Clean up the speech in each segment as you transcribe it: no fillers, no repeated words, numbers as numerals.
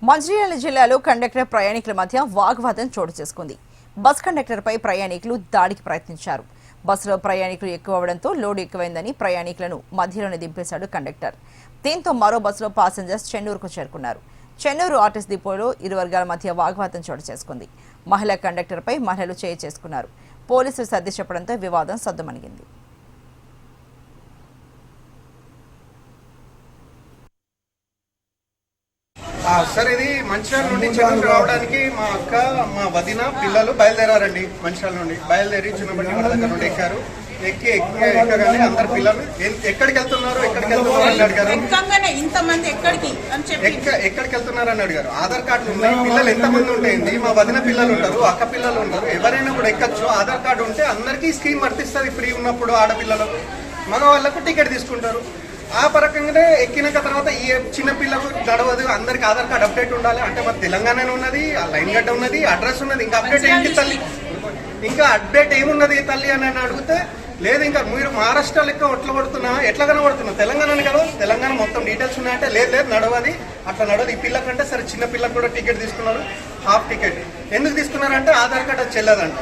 మంచిర్యాల జిల్లాలో కండక్టర్ ప్రయాణికుల మధ్య వాగ్వాదం చోటు చేసుకుంది. బస్ కండక్టర్పై ప్రయాణికులు దాడికి ప్రయత్నించారు. బస్సులో ప్రయాణికులు ఎక్కువ అవడంతో లోడ్ ఎక్కువైందని ప్రయాణికులను మధ్యలోనే దింపేశాడు కండక్టర్. దీంతో మరో బస్సులో పాసెంజర్స్ చెన్నూరుకు చేరుకున్నారు. చెన్నూరు ఆర్టీసీ డిపోలో ఇరు వర్గాల మధ్య వాగ్వాదం చోటు చేసుకుంది. మహిళా కండక్టర్పై మహిళలు చేయి చేసుకున్నారు. పోలీసులు సర్ది చెప్పడంతో వివాదం సద్దుమణిగింది. సార్, ఇది మంచిర్యాల నుండి చెన్నూరు రావడానికి మా అక్క, మా వదిన, పిల్లలు బయలుదేరారండి. మంచిర్యాల నుండి బయలుదేరి చిన్నబట్టి వాళ్ళ దగ్గర నుండి ఎక్కారు. ఎక్కగానే అందరు పిల్లలు ఎక్కడికి వెళ్తున్నారు అని అడిగారు. ఎక్కడికి వెళ్తున్నారు అని అడిగారు. ఆధార్ కార్డులు ఉన్నాయి, పిల్లలు ఎంతమంది ఉంటాయింది, మా వదిన పిల్లలు ఉంటారు, అక్క పిల్లలు ఉంటారు, ఎవరైనా కూడా ఎక్కచ్చు. ఆధార్ కార్డు ఉంటే అందరికీ స్కీమ్ వర్తిస్తుంది. ఫ్రీ ఉన్నప్పుడు ఆడపిల్లలు మగవాళ్ళకు టికెట్ తీసుకుంటారు. ఆ పరకంగానే ఎక్కిన తర్వాత ఈ చిన్నపిల్లకు నడవదు, అందరికి ఆధార్ కార్డు అప్డేట్ ఉండాలి. అంటే మరి తెలంగాణ ఉన్నది, లైన్ గడ్డ ఉన్నది, అడ్రస్ ఉన్నది, ఇంకా అప్డేట్ ఏంటి తల్లి, ఇంకా అప్డేట్ ఏమున్నది తల్లి అని అడిగితే లేదు, ఇంకా మీరు మహారాష్ట్ర లెక్క ఎట్లా కనబడుతున్నా తెలంగాణ కదా, తెలంగాణ మొత్తం డీటెయిల్స్ ఉన్నాయంటే లేదు నడవది, అట్లా నడవదు. ఈ పిల్లకంటే సరే చిన్న పిల్లలకు కూడా టికెట్ తీసుకున్నారు, హాఫ్ టికెట్. ఎందుకు తీసుకున్నారంటే ఆధార్ కార్డు అది చెల్లదంట.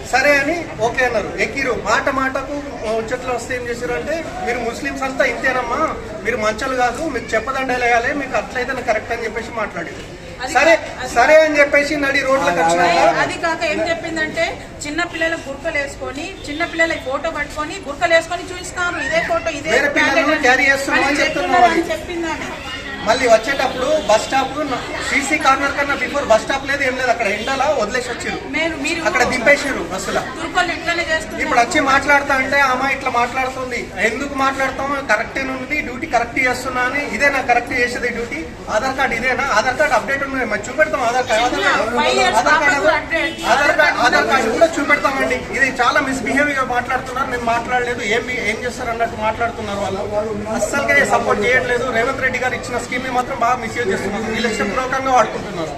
సరే అని ఓకే అన్నారు, ఎక్కిరు. మాటకు ముచ్చట్లు వస్తే ఏం చేశారు అంటే, మీరు ముస్లిమ్స్ అంతా ఇంతేనమ్మా, మీరు మంచలు కాదు, మీకు చెప్పదండలు వేయాలి, మీకు అట్లయితే కరెక్ట్ అని చెప్పేసి మాట్లాడారు. సరే అని చెప్పేసి నడి రోడ్లకు వచ్చినాక అది కాక ఏం చెప్పిందంటే, చిన్న పిల్లలకు గుర్కలు వేసుకొని, చిన్న పిల్లలకి ఫోటో పట్టుకొని గుర్కలు వేసుకొని చూపిస్తున్నారు, ఇదే ఫోటో ఇదే క్యారీ చేస్తున్నామని చెప్తున్నారు. మళ్ళీ వచ్చేటప్పుడు బస్ స్టాప్ సీసీ కార్నర్ కన్నా బిఫోర్ బస్ స్టాప్ లేదు, ఏం లేదు, అక్కడ ఎండలా వదిలేసి వచ్చారు, అక్కడ దింపేసారు బస్సులో. ఇప్పుడు వచ్చి మాట్లాడుతా అంటే అమ్మ ఇట్లా మాట్లాడుతుంది, ఎందుకు మాట్లాడతాము, కరెక్ట్ ఉంది, డ్యూటీ కరెక్ట్ చేస్తున్నా అని. ఇదేనా కరెక్ట్ చేసేది డ్యూటీ? ఆధార్ కార్డు ఇదేనా? ఆధార్ కార్డు అప్డేట్ ఉంది, మరి చూపెడతాం. ఆధార్ కార్డు కూడా చూపెడతామండి. ఇది చాలా మిస్బిహేవియర్ మాట్లాడుతున్నారు. నేను మాట్లాడలేదు, ఏం చేస్తారు అన్నట్టు మాట్లాడుతున్నారు. వాళ్ళు అస్సలుగా సపోర్ట్ చేయట్లేదు. రేవంత్ రెడ్డి గారు ఇచ్చిన స్కీమ్ మాత్రం బాగా మిస్యూజ్ చేస్తున్నారు, వీళ్ళు ఇష్టపూర్వకంగా వాడుకుంటున్నారు.